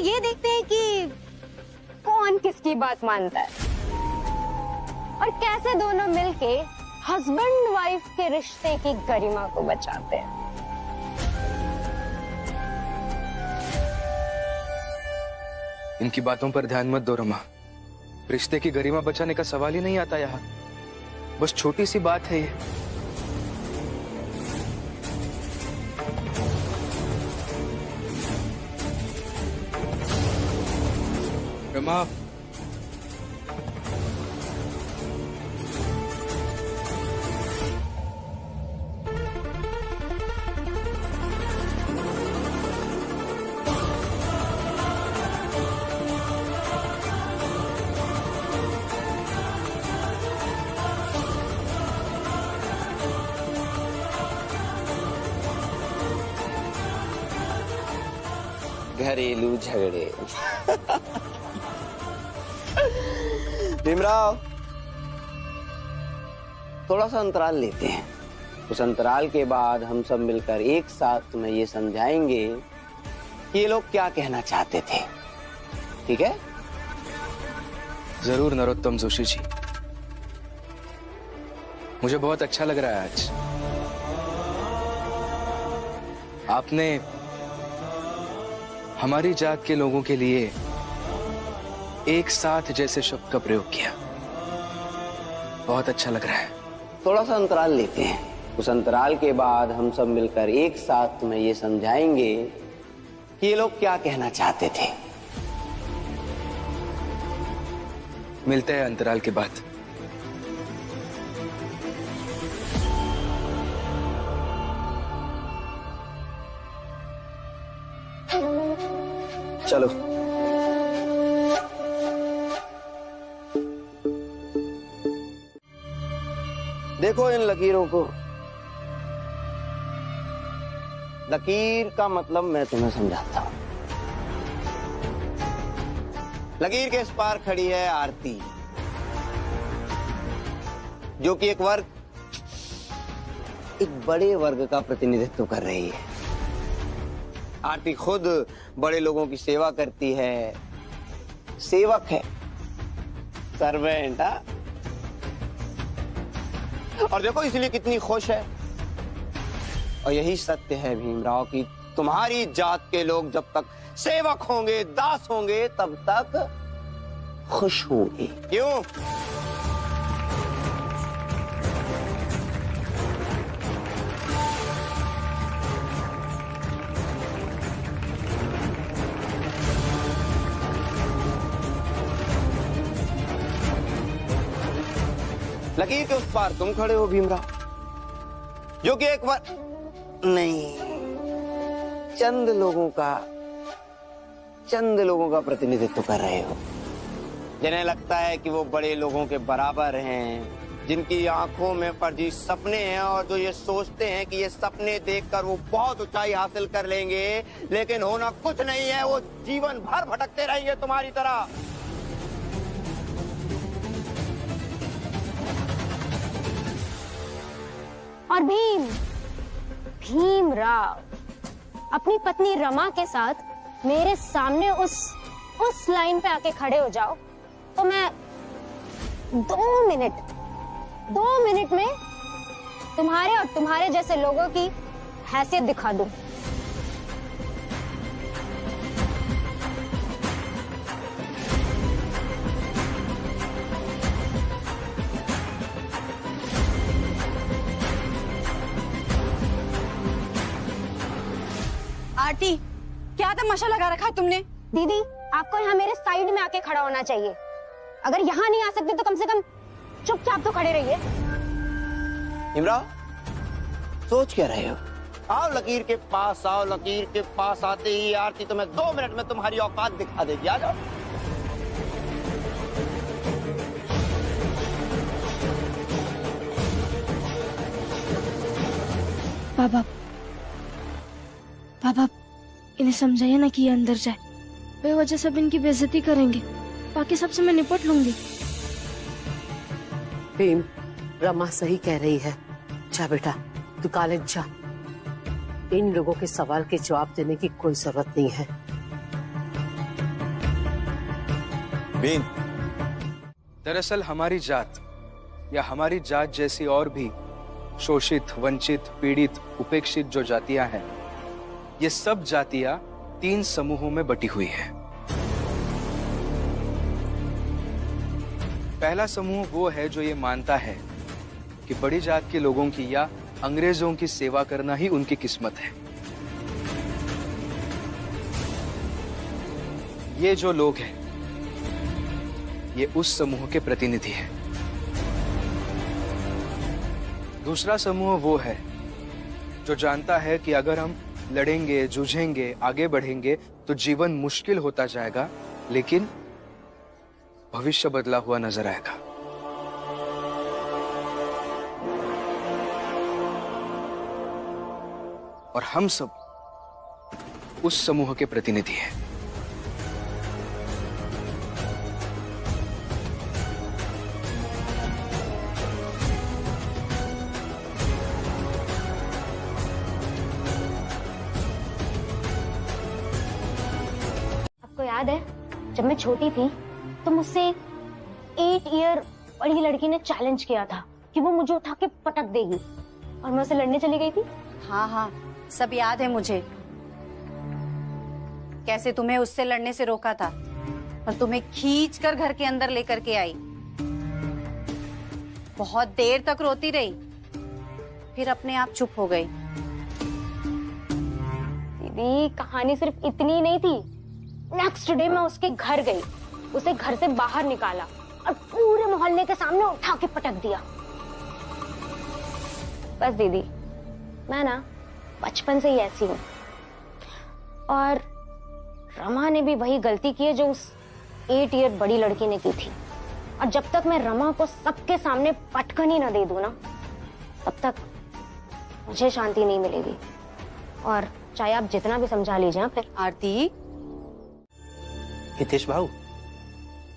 ये देखते हैं कि कौन किसकी बात मानता है और कैसे दोनों मिलके हस्बैंड वाइफ के रिश्ते की गरिमा को बचाते हैं। इनकी बातों पर ध्यान मत दो रमा। रिश्ते की गरिमा बचाने का सवाल ही नहीं आता यहाँ। बस छोटी सी बात है ये। रमा, घरेलू झगड़े। भीमराव, थोड़ा सा अंतराल लेते हैं। उस अंतराल के बाद हम सब मिलकर एक साथ तुम्हें ये समझाएंगे कि ये लोग क्या कहना चाहते थे। ठीक है? जरूर नरोत्तम जोशी जी। मुझे बहुत अच्छा लग रहा है आज। आपने हमारी जात के लोगों के लिए एक साथ जैसे शब्द का प्रयोग किया। बहुत अच्छा लग रहा है। थोड़ा सा अंतराल लेते हैं। उस अंतराल के बाद हम सब मिलकर एक साथ तुम्हें ये समझाएंगे कि ये लोग क्या कहना चाहते थे। मिलते हैं अंतराल के बाद। चलो। देखो इन लकीरों को। लकीर का मतलब मैं तुम्हें समझाता हूं। लकीर के इस पार खड़ी है आरती, जो कि एक बड़े वर्ग का प्रतिनिधित्व कर रही है। आरती खुद बड़े लोगों की सेवा करती है, सेवक है, सर्वेंट। और देखो इसलिए कितनी खुश है। और यही सत्य है भीमराव कि तुम्हारी जात के लोग जब तक सेवक होंगे, दास होंगे, तब तक खुश होंगे। क्यों? लकीर के उस पार तुम खड़े हो भीमराव, जो कि एक बार नहीं, चंद लोगों का प्रतिनिधित्व कर रहे हो, जिन्हें लगता है कि वो बड़े लोगों के बराबर हैं, जिनकी आंखों में फर्जी सपने हैं और जो ये सोचते हैं कि ये सपने देखकर वो बहुत ऊंचाई हासिल कर लेंगे, लेकिन होना कुछ नहीं है। वो जीवन भर भटकते रहेंगे तुम्हारी तरह। और भीमराव अपनी पत्नी रमा के साथ मेरे सामने उस लाइन पे आके खड़े हो जाओ तो मैं 2 मिनट में तुम्हारे और तुम्हारे जैसे लोगों की हैसियत दिखा दूं। आरती, क्या तमाशा लगा रखा है तुमने? दीदी, आपको यहाँ मेरे साइड में आके खड़ा होना चाहिए। अगर यहाँ नहीं आ सकते तो कम से कम चुपचाप तो खड़े रहिए। भीमराव, सोच क्या रहे हो? आओ लकीर के पास आओ। लकीर के पास आते ही आरती तुम्हें 2 मिनट में तुम्हारी औकात दिखा देगी। आ जाओ। बाबा, इन्हें समझाइए ना कि ये अंदर जाए। बेवजह सब इनकी बेइज्जती करेंगे, बाकी सबसे मैं निपट लूंगी। भीम, रमा सही कह रही है। जा बेटा, तू कॉलेज जा। इन लोगों के सवाल के जवाब देने की कोई जरूरत नहीं है। बीन। दरअसल हमारी जात या हमारी जात जैसी और भी शोषित, वंचित, पीड़ित, उपेक्षित जो जातियां हैं, ये सब जातियां 3 समूहों में बटी हुई हैं। पहला समूह वो है जो ये मानता है कि बड़ी जात के लोगों की या अंग्रेजों की सेवा करना ही उनकी किस्मत है। ये जो लोग हैं, ये उस समूह के प्रतिनिधि हैं। दूसरा समूह वो है जो जानता है कि अगर हम लड़ेंगे, जूझेंगे, आगे बढ़ेंगे तो जीवन मुश्किल होता जाएगा, लेकिन भविष्य बदला हुआ नजर आएगा। और हम सब उस समूह के प्रतिनिधि हैं। आपको याद है जब मैं छोटी थी तो मुझसे 8 ईयर बड़ी लड़की ने चैलेंज किया था कि वो मुझे उठा के पटक देगी और मैं उसे लड़ने चली गई थी। हाँ हाँ, सब याद है मुझे। कैसे तुम्हें उससे लड़ने से रोका था और तुम्हें खींच कर घर के अंदर लेकर के आई। बहुत देर तक रोती रही, फिर अपने आप चुप हो गई। दीदी, कहानी सिर्फ इतनी नहीं थी। नेक्स्ट डे मैं उसके घर गई, उसे घर से बाहर निकाला और पूरे मोहल्ले के सामने उठा के पटक दिया। बस दीदी, मैं ना बचपन से ही ऐसी हूँ। और रमा ने भी वही गलती की है जो उस 8 ईयर बड़ी लड़की ने की थी। और जब तक मैं रमा को सबके सामने पटकन ही ना दे दूं ना, तब तक मुझे शांति नहीं मिलेगी। और चाहे आप जितना भी समझा लीजिए। फिर आरती, हितेश भाऊ,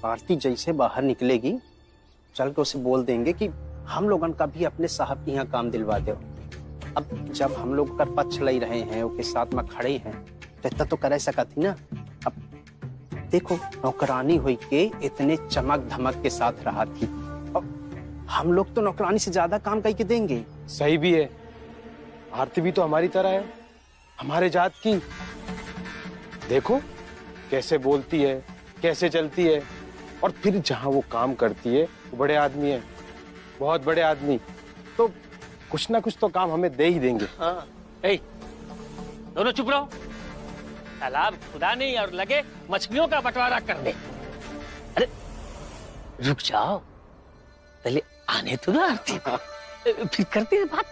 आरती जैसे बाहर निकलेगी चल के उसे बोल देंगे कि हम लोगन का भी अपने साहब के यहाँ काम दिलवा दो। अब जब हम लोग कर पक्ष लई रहे हैं, उसके साथ में खड़े हैं, तो इतना तो कर सका थी ना। अब देखो, नौकरानी हुई के इतने चमक धमक के साथ रहा थी, और हम लोग तो नौकरानी से ज्यादा काम करके देंगे। सही भी है, आरती भी तो हमारी तरह है, हमारे जात की। देखो कैसे बोलती है, कैसे चलती है, और फिर जहां वो काम करती है वो बड़े आदमी है, बहुत बड़े आदमी, तो कुछ ना कुछ तो काम हमें दे ही देंगे। हाँ। दोनों चुप रहो। तालाब खुदा नहीं और लगे मछलियों का बंटवारा करने। अरे रुक जाओ, पहले आने तो ना आरती, फिर करते हैं बात।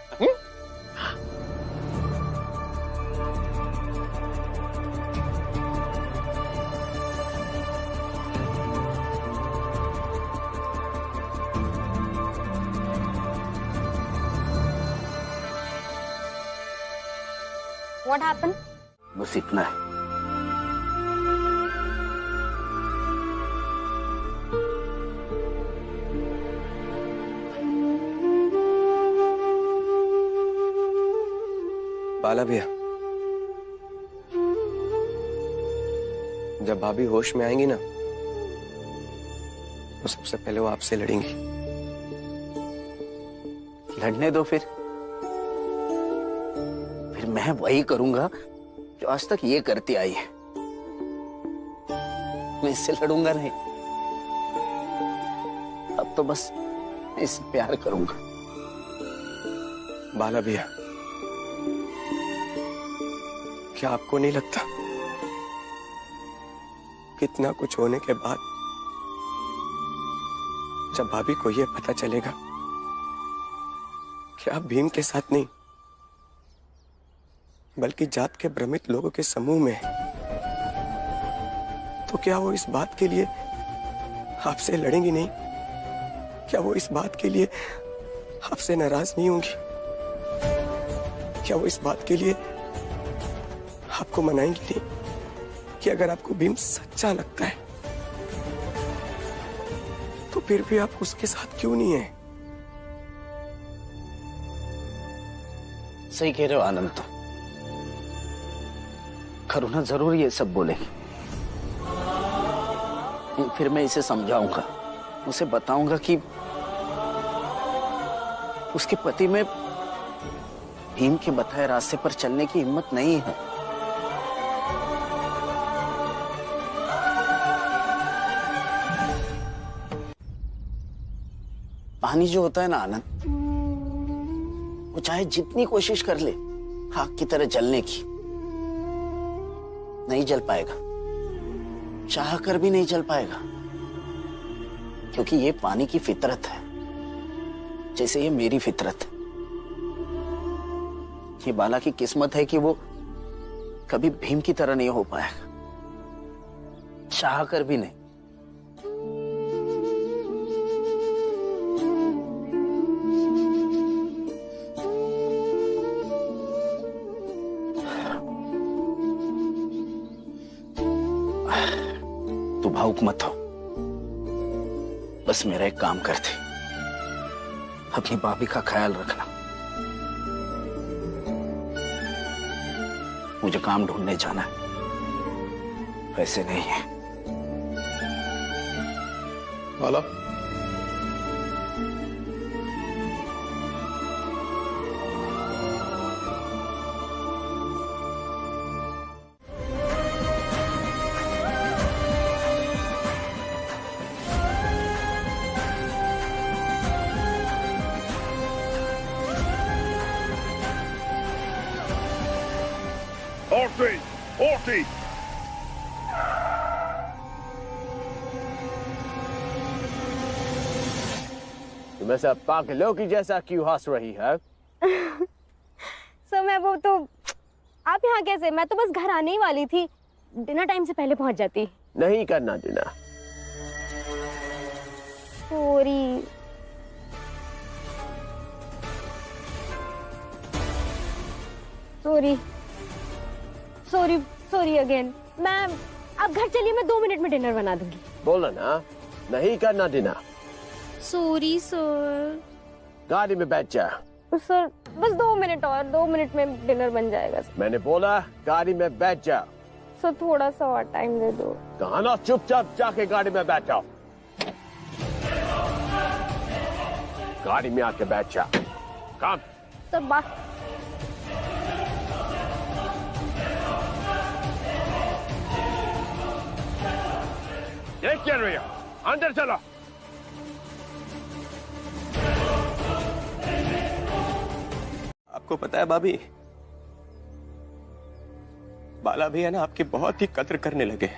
What happened? बस इतना है। बाला भैया, जब भाभी होश में आएंगी ना, तो सबसे पहले वो आपसे लड़ेंगी। लड़ने दो, फिर मैं वही करूंगा जो आज तक ये करती आई है। मैं इससे लड़ूंगा नहीं, अब तो बस इससे प्यार करूंगा। बाला भैया, क्या आपको नहीं लगता कितना कुछ होने के बाद जब भाभी को ये पता चलेगा कि आप भीम के साथ नहीं बल्कि जात के भ्रमित लोगों के समूह में हैं, तो क्या वो इस बात के लिए आपसे लड़ेंगी नहीं? क्या वो इस बात के लिए आपसे नाराज नहीं होंगी? क्या वो इस बात के लिए आपको मनाएंगी नहीं कि अगर आपको भीम सच्चा लगता है तो फिर भी आप उसके साथ क्यों नहीं हैं? सही कह रहे हो आनंद, तो करुणा जरूर ये सब बोलेगी, फिर मैं इसे समझाऊंगा, उसे बताऊंगा कि उसके पति में भीम के बताए रास्ते पर चलने की हिम्मत नहीं है। पानी जो होता है ना आनंद, वो चाहे जितनी कोशिश कर ले आग की तरह जलने की, नहीं जल पाएगा, चाह कर भी नहीं जल पाएगा, क्योंकि ये पानी की फितरत है, जैसे ये मेरी फितरत है। ये बाला की किस्मत है कि वो कभी भीम की तरह नहीं हो पाएगा, चाह कर भी नहीं। तू भावुक मत हो, बस मेरा एक काम कर दे, अपनी भाभी का ख्याल रखना। मुझे काम ढूंढने जाना है, वैसे नहीं है। बाला, Orti! तुम ऐसा पागलों की जैसा क्यों हंस रही है? सर मैं वो तो, आप यहाँ कैसे? मैं तो बस घर आने ही वाली थी, डिनर टाइम से पहले पहुंच जाती। नहीं करना dinner. Sorry. Sorry sorry sorry again. मैं, आप घर चलिए, मैं 2 मिनट में डिनर बना दूंगी। बोला ना, नहीं करना डिनर। Sorry sir. गाड़ी में बैठ जा। सर बस 2 मिनट और, 2 मिनट में डिनर बन जाएगा। मैंने बोला गाड़ी में बैठ जा। सर थोड़ा सा और टाइम दे दो। कहा ना, चुपचाप जाके गाड़ी में बैठ जाओ। गाड़ी में आके बैठ जा। काम। सर बात। ये क्या रही हो? अंदर चलो। आपको पता है भाभी, बाला भैया ना आपकी बहुत ही कद्र करने लगे,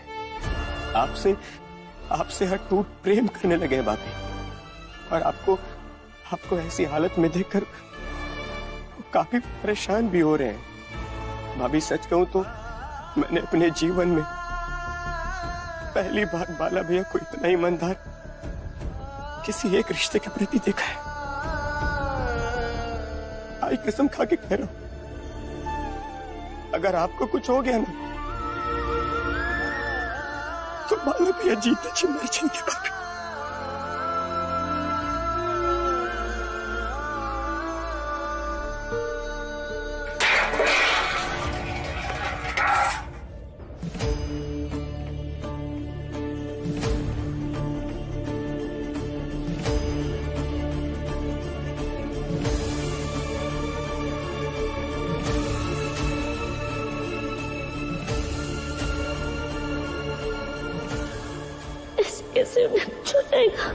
आपसे अटूट प्रेम करने लगे भाभी। और आपको ऐसी हालत में देखकर काफी परेशान भी हो रहे हैं। भाभी सच कहूं तो मैंने अपने जीवन में पहली बार बाला भैया को इतना ईमानदार किसी एक रिश्ते के प्रति देखा है। आई कसम खा के कह रहा हूं, अगर आपको कुछ हो गया ना तो बाला भैया जीते जी मर जाएंगे भाभी। कैसे छूटेगा?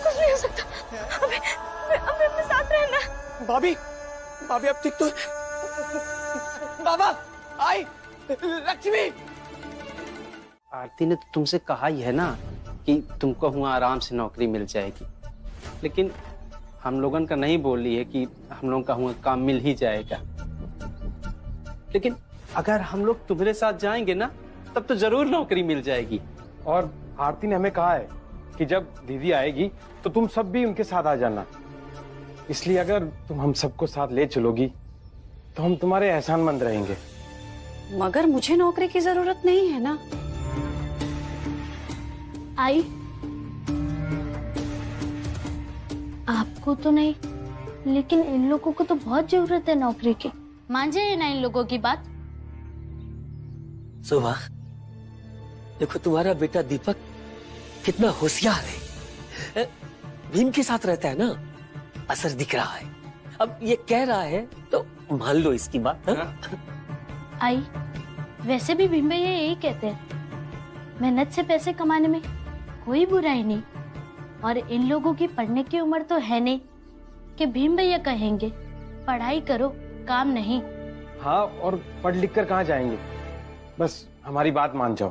कुछ नहीं हो सकता। अबे अपने साथ रहना। भाभी अब ठीक तो? बाबा आई, लक्ष्मी। आरती ने तो तुमसे कहा ही है ना कि तुमको वहाँ आराम से नौकरी मिल जाएगी, लेकिन हम लोगन का नहीं बोल रही है कि हम लोगों का वहाँ काम मिल ही जाएगा। लेकिन अगर हम लोग तुम्हारे साथ जाएंगे ना, तब तो जरूर नौकरी मिल जाएगी। और आरती ने हमें कहा है कि जब दीदी आएगी तो तुम सब भी उनके साथ आ जाना। इसलिए अगर तुम हम सबको साथ ले चलोगी तो हम तुम्हारे एहसानमंद रहेंगे। मगर मुझे नौकरी की जरूरत नहीं है ना। आई, आपको तो नहीं, लेकिन इन लोगों को तो बहुत जरूरत है नौकरी की। मान जाइए ना इन लोगों की बात। सुबह देखो तुम्हारा बेटा दीपक कितना होशियार है, भीम के साथ रहता है ना, असर दिख रहा है। अब ये कह रहा है तो मान लो इसकी बात। आई, वैसे भी भीम भैया यही कहते हैं, मेहनत से पैसे कमाने में कोई बुराई नहीं। और इन लोगों की पढ़ने की उम्र तो है नहीं कि भीम भैया कहेंगे पढ़ाई करो, काम नहीं। हाँ, और पढ़ लिख कर कहाँ जाएंगे, बस हमारी बात मान जाओ।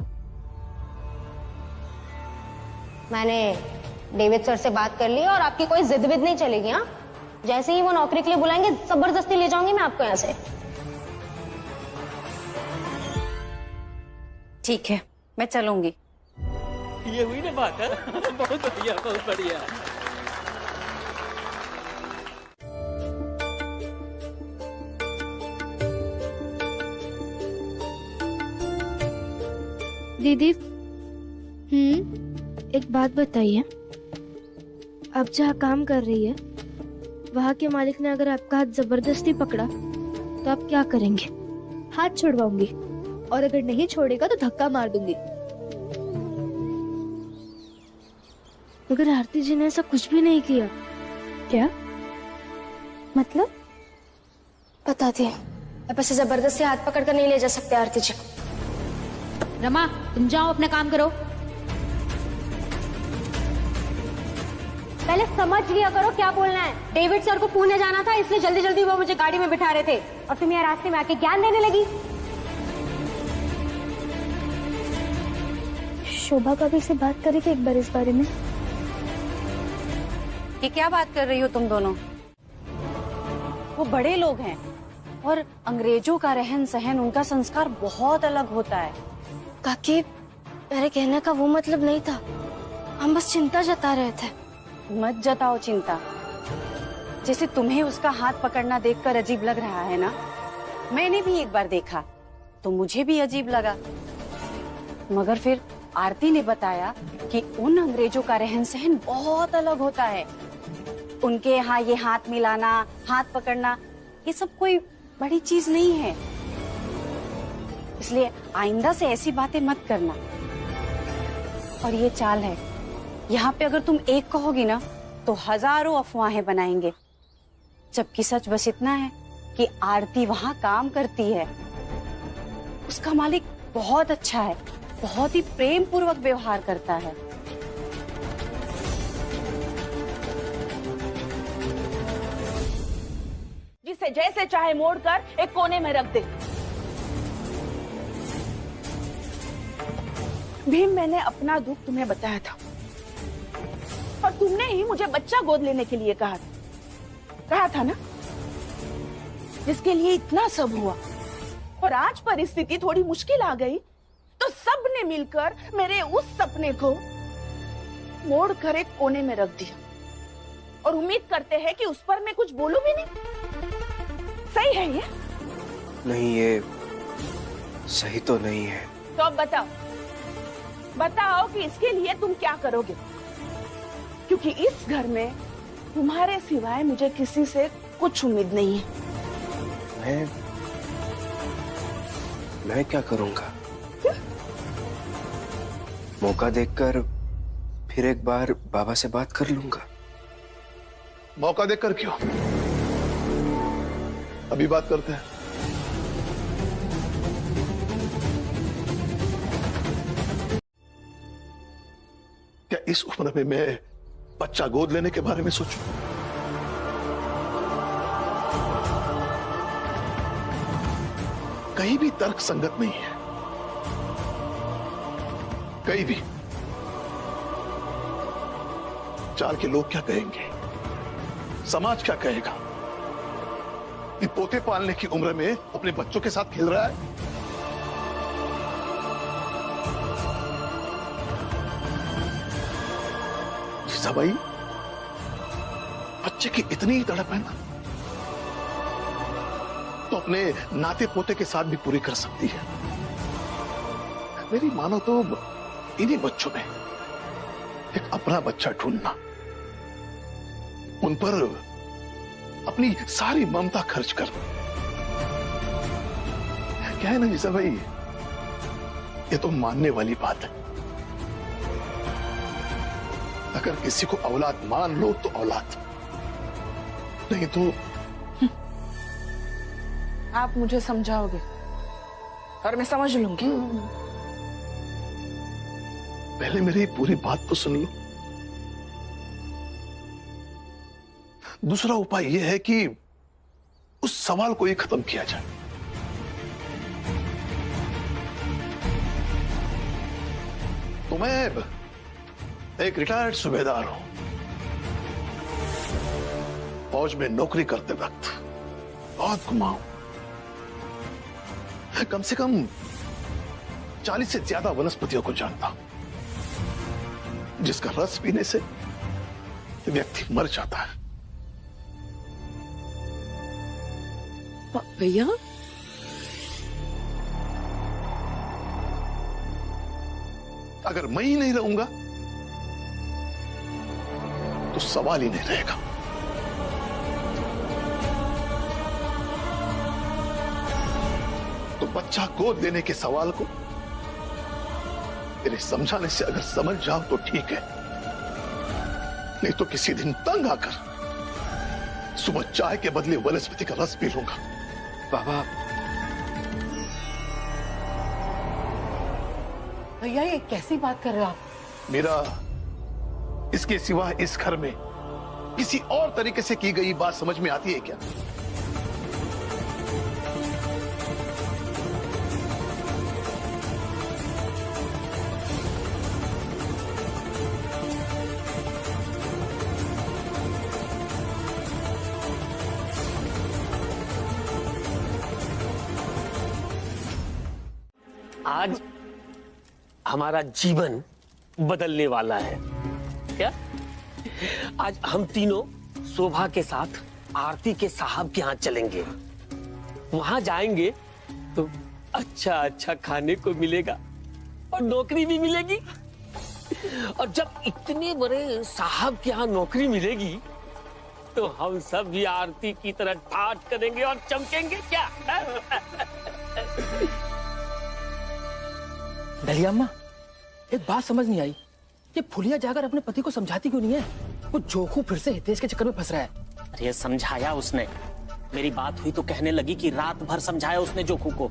मैंने डेविड सर से बात कर ली और आपकी कोई जिद विद नहीं चलेगी। हाँ, जैसे ही वो नौकरी के लिए बुलाएंगे जबरदस्ती ले जाऊंगी मैं आपको यहाँ से। ठीक है, मैं चलूंगी। ये हुई ना बात है। बहुत बढ़िया, बहुत बढ़िया। दीदी, एक बात बताइए, आप जहाँ काम कर रही है वहाँ के मालिक ने अगर आपका हाथ जबरदस्ती पकड़ा तो आप क्या करेंगे? हाथ छुड़वाऊंगी, और अगर नहीं छोड़ेगा तो धक्का मार दूंगी। मगर आरती जी ने ऐसा कुछ भी नहीं किया। क्या मतलब? बता दिए, अब ऐसे जबरदस्ती हाथ पकड़ कर नहीं ले जा सकते आरती जी। रमा, तुम जाओ अपना काम करो। पहले समझ लिया करो क्या बोलना है। डेविड सर को पुणे जाना था, इसलिए जल्दी जल्दी वो मुझे गाड़ी में बिठा रहे थे और तुम यहाँ रास्ते में आके ज्ञान देने लगी। शोभा भाभी से बात करी थी एक बार इस बारे में। ये क्या बात कर रही हो तुम दोनों? वो बड़े लोग हैं और अंग्रेजों का रहन सहन, उनका संस्कार बहुत अलग होता है। काकी, मेरे कहने का वो मतलब नहीं था, हम बस चिंता जता रहे थे। मत जताओ चिंता। जैसे तुम्हें उसका हाथ पकड़ना देखकर अजीब लग रहा है ना, मैंने भी एक बार देखा तो मुझे भी अजीब लगा। मगर फिर आरती ने बताया कि उन अंग्रेजों का रहन सहन बहुत अलग होता है। उनके यहाँ ये हाथ मिलाना, हाथ पकड़ना, ये सब कोई बड़ी चीज नहीं है। इसलिए आइंदा से ऐसी बातें मत करना। और ये चाल है, यहाँ पे अगर तुम एक कहोगी ना तो हजारों अफवाहें बनाएंगे, जबकि सच बस इतना है कि आरती वहाँ काम करती है। उसका मालिक बहुत अच्छा है, बहुत ही प्रेम पूर्वक व्यवहार करता है। जिसे जैसे चाहे मोड़कर एक कोने में रख दे। भीम, मैंने अपना दुख तुम्हें बताया था और तुमने ही मुझे बच्चा गोद लेने के लिए कहा था ना, जिसके लिए इतना सब हुआ। और आज परिस्थिति थोड़ी मुश्किल आ गई तो सबने मिलकर मेरे उस सपने को मोड़कर एक कोने में रख दिया और उम्मीद करते हैं कि उस पर मैं कुछ बोलूं भी नहीं। सही है ये? नहीं, ये सही तो नहीं है। तो अब बताओ कि इसके लिए तुम क्या करोगे, क्योंकि इस घर में तुम्हारे सिवाय मुझे किसी से कुछ उम्मीद नहीं है। मैं क्या करूंगा? मौका देखकर फिर एक बार बाबा से बात कर लूंगा। मौका देखकर क्यों? अभी बात करते हैं। क्या इस उम्र में मैं बच्चा गोद लेने के बारे में सोचूं? कहीं भी तर्क संगत नहीं है, कहीं भी। चाल के लोग क्या कहेंगे, समाज क्या कहेगा? कि पोते पालने की उम्र में अपने बच्चों के साथ खेल रहा है। जीजाबाई, बच्चे की इतनी तड़प है ना, तो अपने नाते पोते के साथ भी पूरी कर सकती है। मेरी मानो तो इन्हीं बच्चों में एक अपना बच्चा ढूंढना, उन पर अपनी सारी ममता खर्च कर। क्या है ना जीजा भाई, ये तो मानने वाली बात है। अगर किसी को औलाद मान लो तो औलाद, नहीं तो आप मुझे समझाओगे और मैं समझ लूंगी। पहले मेरी पूरी बात तो सुन लो। दूसरा उपाय यह है कि उस सवाल को ही खत्म किया जाए। तो मैं एक रिटायर्ड सूबेदार हूं। फौज में नौकरी करते वक्त बहुत घुमा हूं। कम से कम 40 से ज्यादा वनस्पतियों को जानता हूं जिसका रस पीने से व्यक्ति मर जाता है। भैया, अगर मैं ही नहीं रहूंगा तो सवाल ही नहीं रहेगा। तो बच्चा गोद लेने के सवाल को मेरे समझाने से अगर समझ जाओ तो ठीक है, नहीं तो किसी दिन तंग आकर सुबह चाय के बदले वनस्पति का रस पी लूंगा। बाबा, भैया ये कैसी बात कर रहे हो आप? मेरा इसके सिवा इस घर में किसी और तरीके से की गई बात समझ में आती है क्या? आज हमारा जीवन बदलने वाला है। क्या आज हम तीनों शोभा के साथ आरती के साहब के यहाँ चलेंगे। वहां जाएंगे तो अच्छा अच्छा खाने को मिलेगा और नौकरी भी मिलेगी। और जब इतने बड़े साहब के यहाँ नौकरी मिलेगी तो हम सब भी आरती की तरह ठाठ करेंगे और चमकेंगे। क्या दलिया अम्मा, एक बात समझ नहीं आई, ये फुलिया जाकर अपने पति को समझाती क्यों नहीं है? वो जोखू फिर से हितेश के चक्कर में फंस रहा है। अरे समझाया उसने, मेरी बात हुई तो कहने लगी कि रात भर समझाया उसने जोखू को,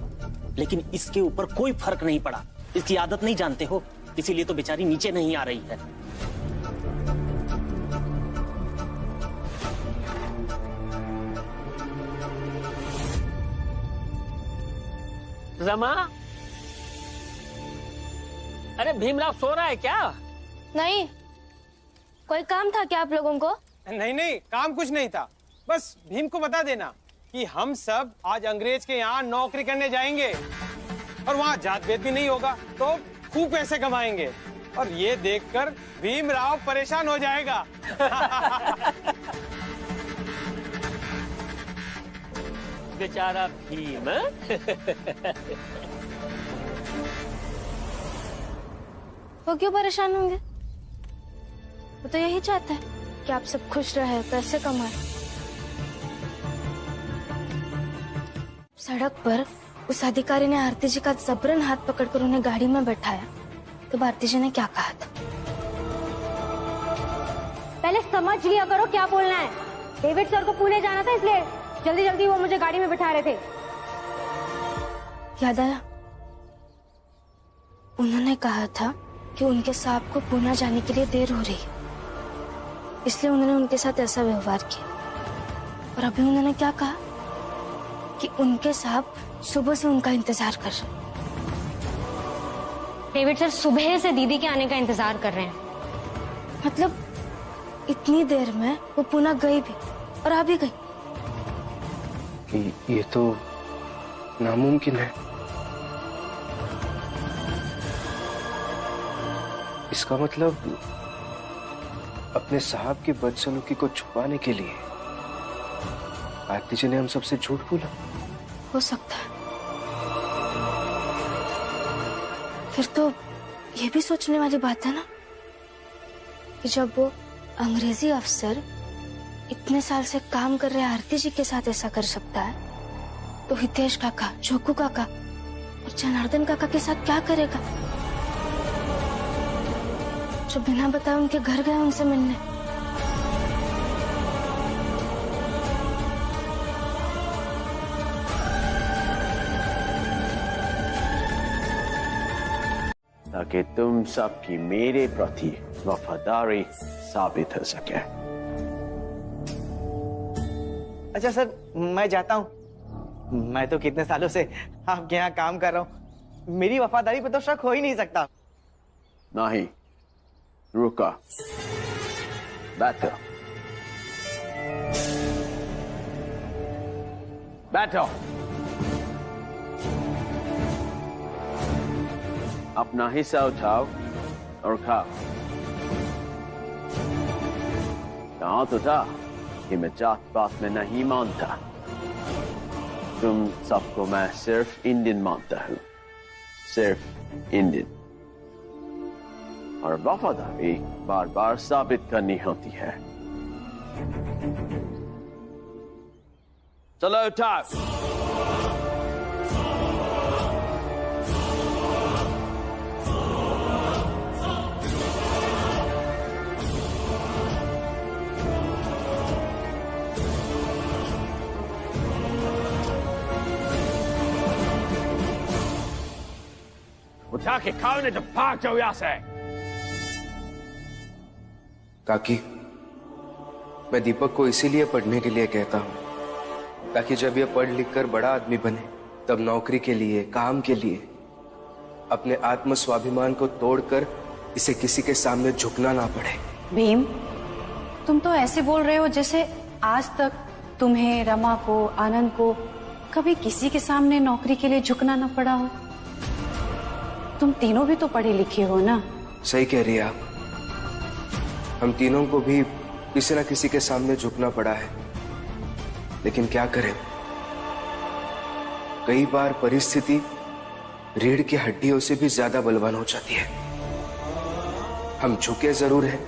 लेकिन इसके ऊपर कोई फर्क नहीं पड़ा। इसकी आदत नहीं जानते हो, इसीलिए तो बेचारी नीचे नहीं आ रही है। रमा, अरे भीमराव सो रहा है क्या? नहीं, कोई काम था क्या आप लोगों को? नहीं नहीं, काम कुछ नहीं था। बस भीम को बता देना कि हम सब आज अंग्रेज के यहाँ नौकरी करने जाएंगे और वहाँ जात भेद भी नहीं होगा, तो खूब पैसे कमाएंगे। और ये देखकर भीमराव परेशान हो जाएगा। बेचारा भीम। वो क्यों परेशान होंगे? वो तो यही चाहता है कि आप सब खुश रहे, पैसे कमाए। सड़क पर उस अधिकारी ने आरती जी का जबरन हाथ पकड़कर उन्हें गाड़ी में बैठाया, तो आरती जी ने क्या कहा था? पहले समझ लिया करो क्या बोलना है। डेविड सर को पुणे जाना था, इसलिए जल्दी जल्दी वो मुझे गाड़ी में बिठा रहे थे। याद आया? उन्होंने कहा था कि उनके साहब को पुणे जाने के लिए देर हो रही है, इसलिए उन्होंने उनके साथ ऐसा व्यवहार किया। और अभी उन्होंने क्या कहा कि उनके साहब सुबह से उनका इंतजार कर रहे हैं। डेविड सर सुबह से दीदी के आने का इंतजार कर रहे हैं। मतलब इतनी देर में वो पुणे गई भी और आ भी गई। ये तो नामुमकिन है। इसका मतलब अपने साहब की बदसलूकी को छुपाने के लिए आरती जी ने हम सबसे झूठ बोला। हो सकता है। फिर तो ये भी सोचने वाली बात है ना कि जब वो अंग्रेजी अफसर इतने साल से काम कर रहे आरती जी के साथ ऐसा कर सकता है, तो हितेश काका, जोकू काका और जनार्दन काका के साथ क्या करेगा, जो बिना बताए उनके घर गए उनसे मिलने। ताकि तुम सबकी मेरे प्रति वफादारी साबित हो सके। अच्छा सर, मैं जाता हूँ। मैं तो कितने सालों से आपके यहाँ काम कर रहा हूँ, मेरी वफादारी पे तो शक हो ही नहीं सकता। नहीं, रुका, बैठो, बैठो। अपना हिस्सा उठाओ और खाओ। कहा तो था कि मैं जात पात में नहीं मानता। तुम सबको मैं सिर्फ इंडियन मानता हूँ, सिर्फ इंडियन। और वफादारी बार बार साबित करनी होती है। चलो उठाओ। उठा के खाओ नहीं तो भाग जाओ यहाँ से। काकी, मैं दीपक को इसीलिए पढ़ने के लिए कहता हूं ताकि जब ये पढ़ लिख कर बड़ा आदमी बने तब नौकरी के लिए, काम के लिए अपने आत्म स्वाभिमान को तोड़कर इसे किसी के सामने झुकना ना पड़े। भीम, तुम तो ऐसे बोल रहे हो जैसे आज तक तुम्हें, रमा को, आनंद को कभी किसी के सामने नौकरी के लिए झुकना ना पड़ा हो। तुम तीनों भी तो पढ़े लिखे हो ना। सही कह रही है आप, हम तीनों को भी किसी न किसी के सामने झुकना पड़ा है, लेकिन क्या करें, कई बार परिस्थिति रीढ़ की हड्डियों से भी ज्यादा बलवान हो जाती है। हम झुके जरूर हैं,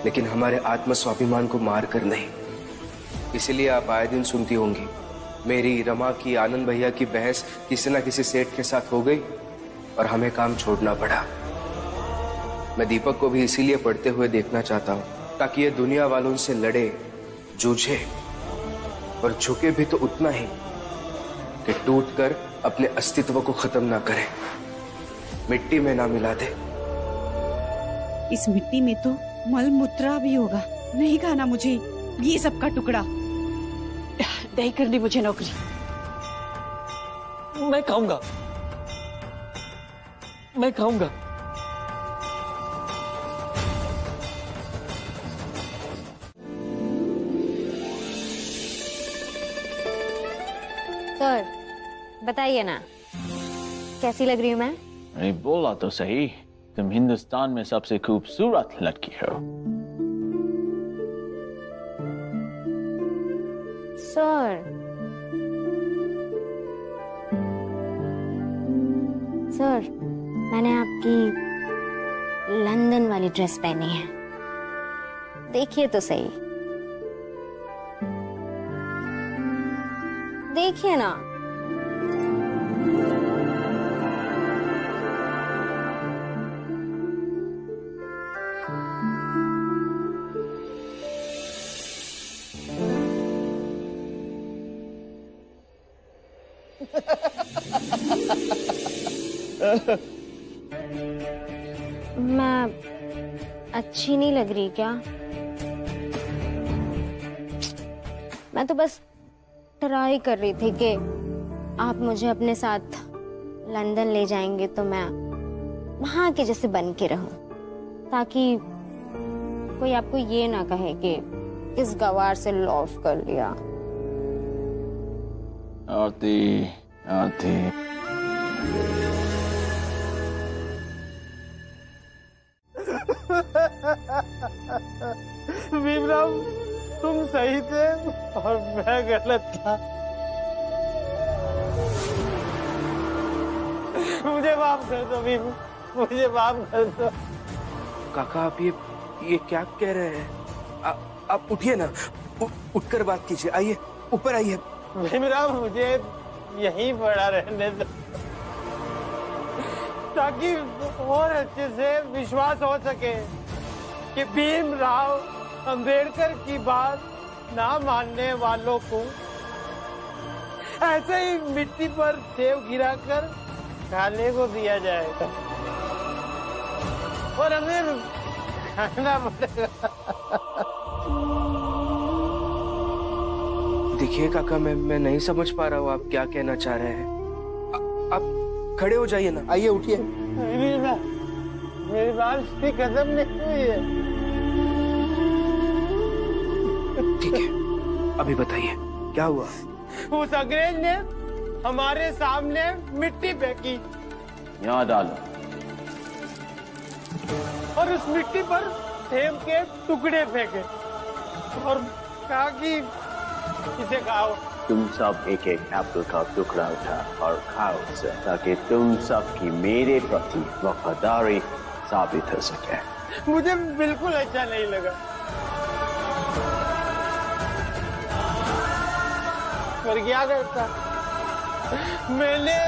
लेकिन हमारे आत्म स्वाभिमान को मार कर नहीं। इसलिए आप आए दिन सुनती होंगी, मेरी, रमा की, आनंद भैया की बहस किसी न किसी सेठ के साथ हो गई और हमें काम छोड़ना पड़ा। मैं दीपक को भी इसीलिए पढ़ते हुए देखना चाहता हूं ताकि ये दुनिया वालों से लड़े, जूझे और झुके भी तो उतना ही कि टूटकर अपने अस्तित्व को खत्म ना करे, मिट्टी में ना मिला दे। इस मिट्टी में तो मल मूत्रा भी होगा। नहीं खाना मुझे ये सब का टुकड़ा। नहीं करनी मुझे नौकरी। मैं खाऊंगा, मैं खाऊंगा। सर, बताइए ना, कैसी लग रही हूँ मैं? अरे बोला तो सही, तुम हिंदुस्तान में सबसे खूबसूरत लड़की हो। सर, सर, मैंने आपकी लंदन वाली ड्रेस पहनी है, देखिए तो सही, देखिए ना। मैं अच्छी नहीं लग रही क्या? मैं तो बस ट्राई कर रही थी कि आप मुझे अपने साथ लंदन ले जाएंगे तो मैं वहां के जैसे बन के रहूं, ताकि कोई आपको ये ना कहे कि इस गवार से लॉफ कर लिया। आरती, आरती। भीमराव, तुम सही थे और मैं गलत था। मुझे माफ कर दो भीम, मुझे माफ कर दो। काका आप ये क्या कह रहे हैं? आप उठिए ना, उठकर बात कीजिए। आइए ऊपर आइए। भीमराव मुझे यहीं पड़ा रहने दो ताकि और अच्छे से विश्वास हो सके कि भीमराव अंबेडकर की बात ना मानने वालों को ऐसे ही मिट्टी पर सेव गिराकर खाने को दिया जाएगा और हमें खाना पड़ेगा। देखिए काका, मैं नहीं समझ पा रहा हूँ आप क्या कहना चाह रहे हैं। आप खड़े हो जाइए ना, आइए उठिए। मेरी बात खत्म नहीं हुई है। ठीक है, अभी बताइए क्या हुआ? उस अंग्रेज ने हमारे सामने मिट्टी फेंकी। यहाँ डालो। और उस मिट्टी पर सेब के टुकड़े फेंके और कहा कि इसे खाओ। तुम सब एक एक एप्पल का टुकड़ा उठा और खाओ उसे, ताकि तुम सब की मेरे प्रति वफादारी साबित हो सके। मुझे बिल्कुल अच्छा नहीं लगा, पर क्या करता। मैंने,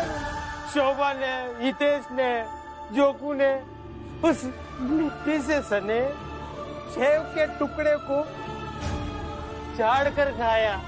शोभा ने, हितेश ने, जोकू ने उस मिट्टी से सने सेब के टुकड़े को झाड़ कर खाया।